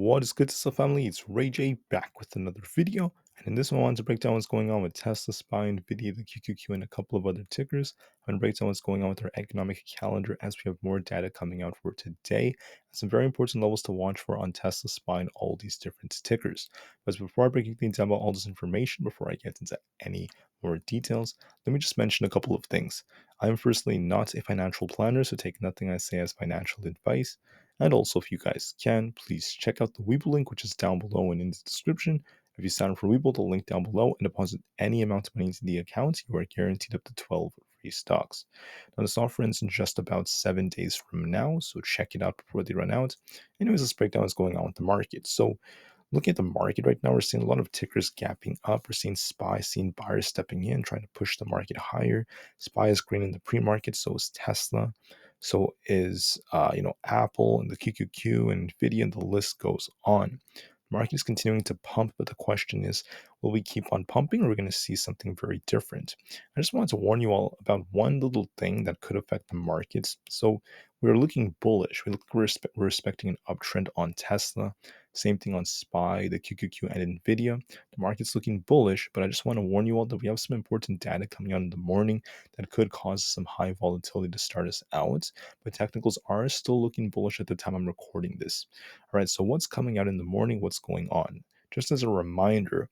What is good, Tesla family? It's Ray J back with another video. And in this one, I want to break down what's going on with Tesla, SPY, Nvidia, the QQQ, and a couple of other tickers. I'm going to break down what's going on with our economic calendar as we have more data coming out for today. And some very important levels to watch for on Tesla, SPY, and all these different tickers. But before I break things down about all this information, before I get into any more details, let me just mention a couple of things. I'm firstly not a financial planner, so take nothing I say as financial advice. And also, if you guys can, please check out the Webull link, which is down below and in the description. If you sign up for Webull, the link down below, and deposit any amount of money into the account, you are guaranteed up to 12 free stocks. Now, this offer ends in just about 7 days from now, so check it out before they run out. Anyways, let's break down what's going on with the market. So, looking at the market right now, we're seeing a lot of tickers gapping up. We're seeing SPY, seeing buyers stepping in, trying to push the market higher. SPY is green in the pre-market, so is Tesla. So is Aapl and the QQQ and Nvidia, and the list goes on. The market is continuing to pump, but the question is, will we keep on pumping, or are we going to see something very different? I just wanted to warn you all about one little thing that could affect the markets. So we're looking bullish. We're expecting an uptrend on Tesla. Same thing on SPY, the QQQ, and Nvidia. The market's looking bullish, but I just want to warn you all that we have some important data coming out in the morning that could cause some high volatility to start us out. But technicals are still looking bullish at the time I'm recording this. All right, so what's coming out in the morning? What's going on? Just as a reminder,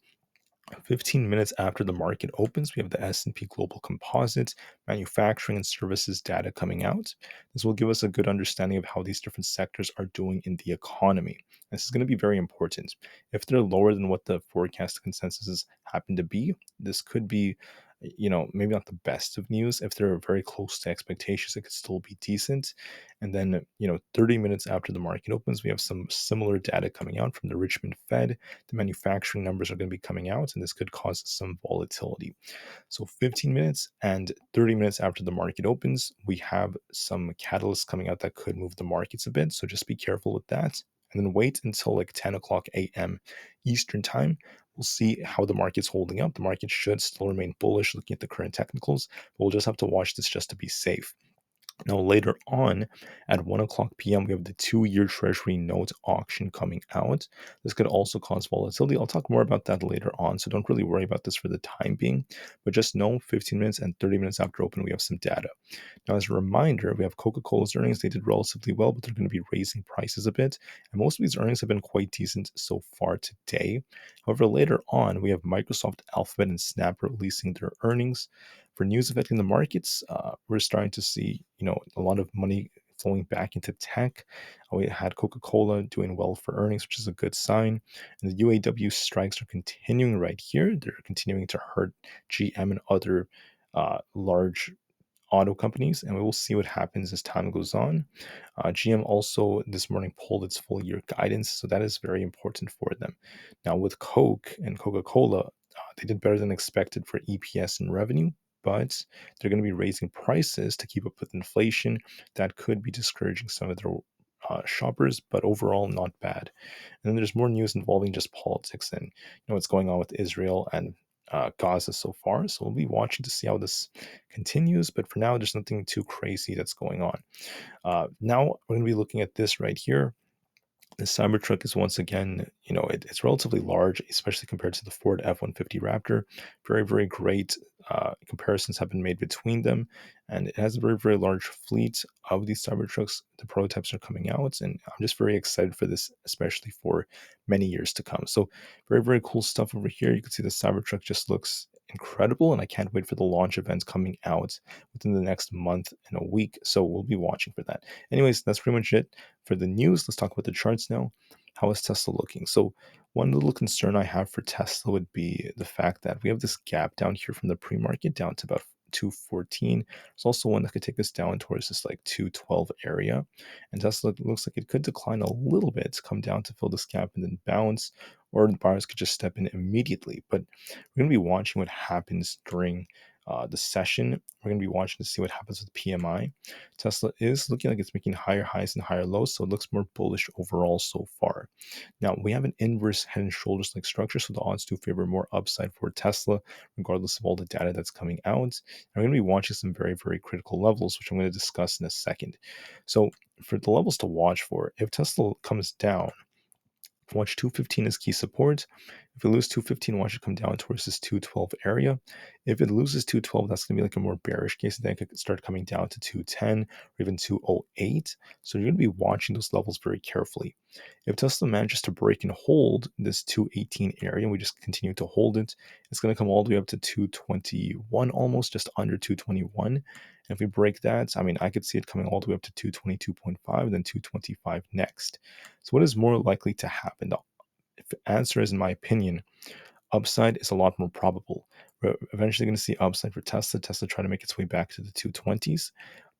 15 minutes after the market opens, we have the S&P Global Composite, manufacturing and services data coming out. This will give us a good understanding of how these different sectors are doing in the economy. This is going to be very important. If they're lower than what the forecast consensuses happen to be, this could be maybe not the best of news. If they're very close to expectations, it could still be decent. And then, 30 minutes after the market opens, we have some similar data coming out from the Richmond Fed. The manufacturing numbers are going to be coming out, and this could cause some volatility. So 15 minutes and 30 minutes after the market opens, we have some catalysts coming out that could move the markets a bit. So just be careful with that. And then wait until like 10 o'clock a.m. Eastern time. We'll see how the market's holding up. The market should still remain bullish looking at the current technicals, but we'll just have to watch this just to be safe. Now, later on at 1 o'clock p.m., we have the 2-year Treasury note auction coming out. This could also cause volatility. I'll talk more about that later on, so don't really worry about this for the time being. But just know 15 minutes and 30 minutes after open, we have some data. Now, as a reminder, we have Coca-Cola's earnings. They did relatively well, but they're going to be raising prices a bit. And most of these earnings have been quite decent so far today. However, later on, we have Microsoft, Alphabet, and Snap releasing their earnings. For news affecting the markets, we're starting to see, a lot of money flowing back into tech. We had Coca-Cola doing well for earnings, which is a good sign. And the UAW strikes are continuing right here. They're continuing to hurt GM and other large auto companies, and we will see what happens as time goes on. GM also this morning pulled its full year guidance, so that is very important for them. Now, with Coke and Coca-Cola, they did better than expected for EPS and revenue, but they're going to be raising prices to keep up with inflation. That could be discouraging some of their shoppers, but overall not bad. And then there's more news involving just politics and what's going on with Israel and Gaza so far. So we'll be watching to see how this continues. But for now, there's nothing too crazy that's going on. Now we're going to be looking at this right here. The Cybertruck is once again, it's relatively large, especially compared to the Ford F-150 Raptor. Very, very great comparisons have been made between them, and it has a very, very large fleet of these Cybertrucks. The prototypes are coming out, and I'm just very excited for this, especially for many years to come. So, very, very cool stuff over here. You can see the Cybertruck just looks incredible, and I can't wait for the launch events coming out within the next month and a week. So, we'll be watching for that. Anyways, that's pretty much it for the news. Let's talk about the charts now. How is Tesla looking? So one little concern I have for Tesla would be the fact that we have this gap down here from the pre-market down to about 214. There's also one that could take us down towards this like 212 area. And Tesla looks like it could decline a little bit, come down to fill this gap and then bounce, or the buyers could just step in immediately. But we're going to be watching what happens during the session. We're going to be watching to see what happens with PMI. Tesla is looking like it's making higher highs and higher lows, so it looks more bullish overall so far. Now, we have an inverse head and shoulders like structure, so the odds do favor more upside for Tesla, regardless of all the data that's coming out. And we're going to be watching some very, very critical levels, which I'm going to discuss in a second. So, for the levels to watch for, if Tesla comes down, Watch 215 as key support. If it loses 215, watch it come down towards this 212 area. If it loses 212, that's going to be like a more bearish case. Then it could start coming down to 210 or even 208. So you're going to be watching those levels very carefully. If Tesla manages to break and hold this 218 area, and we just continue to hold it, it's going to come all the way up to 221 almost, just under 221. And if we break that, I mean, I could see it coming all the way up to 222.5 and then 225 next. So what is more likely to happen? The answer is, in my opinion, upside is a lot more probable. We're eventually going to see upside for Tesla. Tesla try to make its way back to the 220s.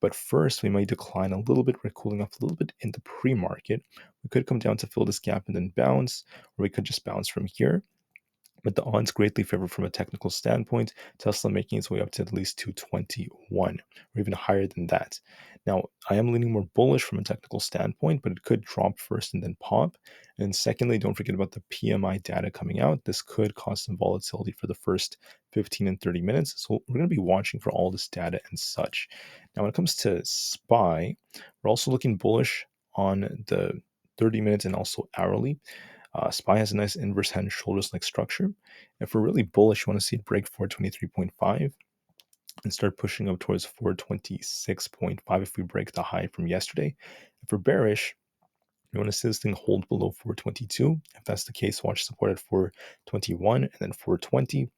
But first, we might decline a little bit. We're cooling off a little bit in the pre-market. We could come down to fill this gap and then bounce, or we could just bounce from here. But the odds greatly favor from a technical standpoint, Tesla making its way up to at least 221 or even higher than that. Now, I am leaning more bullish from a technical standpoint, but it could drop first and then pop. And secondly, don't forget about the PMI data coming out. This could cause some volatility for the first 15 and 30 minutes. So we're going to be watching for all this data and such. Now, when it comes to SPY, we're also looking bullish on the 30 minutes and also hourly. SPY has a nice inverse head and shoulders like structure. If we're really bullish, you want to see it break 423.5 and start pushing up towards 426.5 if we break the high from yesterday. If we're bearish, you want to see this thing hold below 422. If that's the case, watch support at 421 and then 420.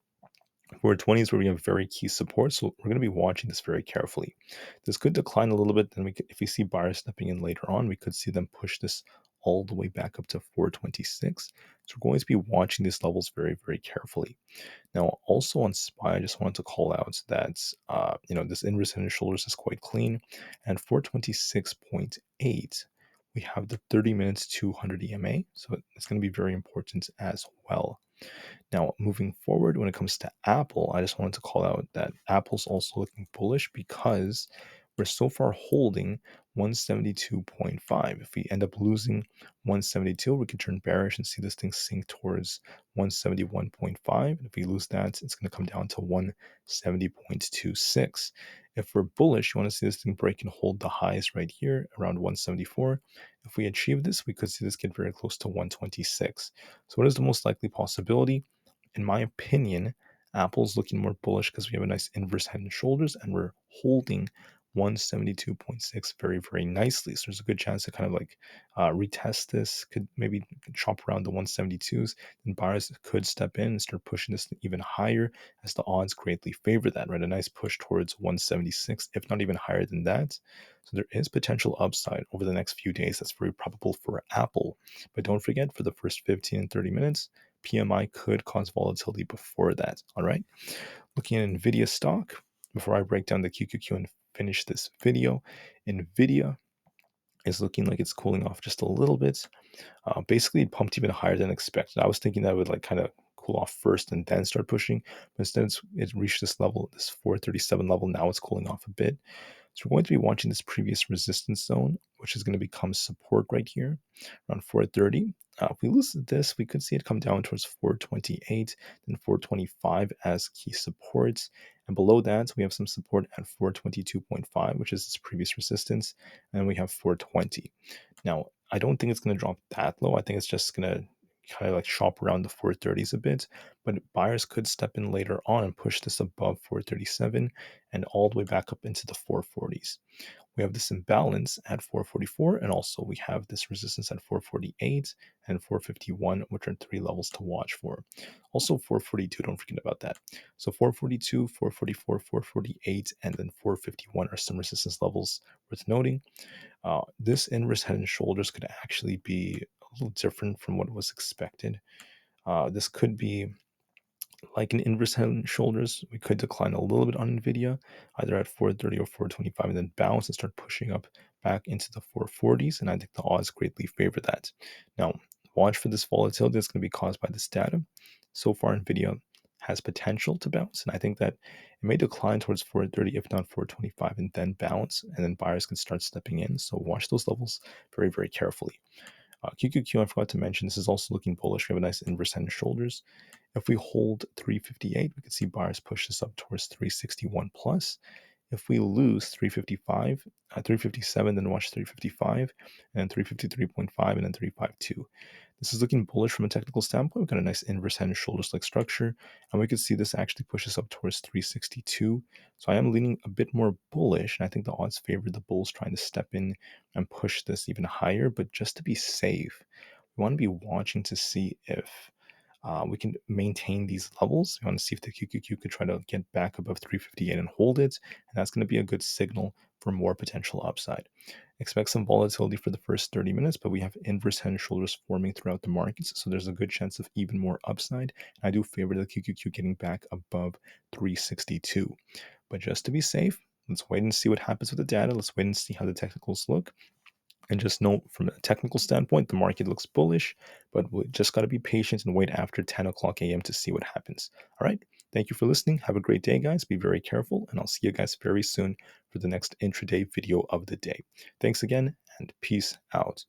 420 is where we have very key support, so we're going to be watching this very carefully. This could decline a little bit, then if we see buyers stepping in later on, we could see them push this all the way back up to 426. So we're going to be watching these levels very, very carefully. Now, also on SPY, I just wanted to call out that this inverse head and shoulders is quite clean, and 426.8. We have the 30 minutes 200 EMA, so it's going to be very important as well. Now, moving forward, when it comes to Aapl, I just wanted to call out that Apple's also looking bullish because we're so far holding 172.5. If we end up losing 172, we can turn bearish and see this thing sink towards 171.5. If we lose that, it's going to come down to 170.26. If we're bullish, you want to see this thing break and hold the highs right here around 174. If we achieve this, we could see this get very close to 126. So what is the most likely possibility? In my opinion, Apple's looking more bullish because we have a nice inverse head and shoulders and we're holding 172.6 very, very nicely. So there's a good chance to kind of like retest this, could maybe chop around the 172s, and buyers could step in and start pushing this even higher as the odds greatly favor that, right? A nice push towards 176, if not even higher than that. So there is potential upside over the next few days. That's very probable for Apple. But don't forget, for the first 15 and 30 minutes, PMI could cause volatility before that. All right. Looking at Nvidia stock, before I break down the QQQ and finish this video, Nvidia is looking like it's cooling off just a little bit. Basically, it pumped even higher than expected. I was thinking that would like kind of cool off first and then start pushing, but instead it reached this level, this 437 level. Now it's cooling off a bit. So we're going to be watching this previous resistance zone, which is going to become support right here around 430. If we lose this, we could see it come down towards 428, then 425 as key supports. And below that, we have some support at 422.5, which is this previous resistance. And we have 420. Now, I don't think it's going to drop that low. I think it's just going to kind of like shop around the 430s a bit, but buyers could step in later on and push this above 437 and all the way back up into the 440s. We have this imbalance at 444, and also we have this resistance at 448 and 451, which are three levels to watch for. Also 442, don't forget about that. So 442, 444, 448, and then 451 are some resistance levels worth noting. This inverse head and shoulders could actually be a little different from what was expected. This could be like an inverse head and shoulders. We could decline a little bit on Nvidia, either at 430 or 425, and then bounce and start pushing up back into the 440s. And I think the odds greatly favor that. Now, watch for this volatility that's going to be caused by this data. So far, Nvidia has potential to bounce, and I think that it may decline towards 430, if not 425, and then bounce, and then buyers can start stepping in. So watch those levels very, very carefully. QQQ, I forgot to mention, this is also looking bullish. We have a nice inverse head and shoulders. If we hold 358, we can see buyers push this up towards 361 plus. If we lose 355, 357, then watch 355, and then 353.5, and then 352. This is looking bullish from a technical standpoint. We've got a nice inverse head and shoulders like structure, and we could see this actually push us up towards 362. So I am leaning a bit more bullish, and I think the odds favor the bulls trying to step in and push this even higher. But just to be safe, we want to be watching to see if we can maintain these levels. We want to see if the QQQ could try to get back above 358 and hold it, and that's going to be a good signal for more potential upside. Expect some volatility for the first 30 minutes, but we have inverse head and shoulders forming throughout the markets, so there's a good chance of even more upside. I do favor the QQQ getting back above 362. But just to be safe, let's wait and see what happens with the data. Let's wait and see how the technicals look. And just note from a technical standpoint, the market looks bullish, but we just got to be patient and wait after 10 o'clock a.m. to see what happens. All right. Thank you for listening. Have a great day, guys. Be very careful, and I'll see you guys very soon for the next intraday video of the day. Thanks again, and peace out.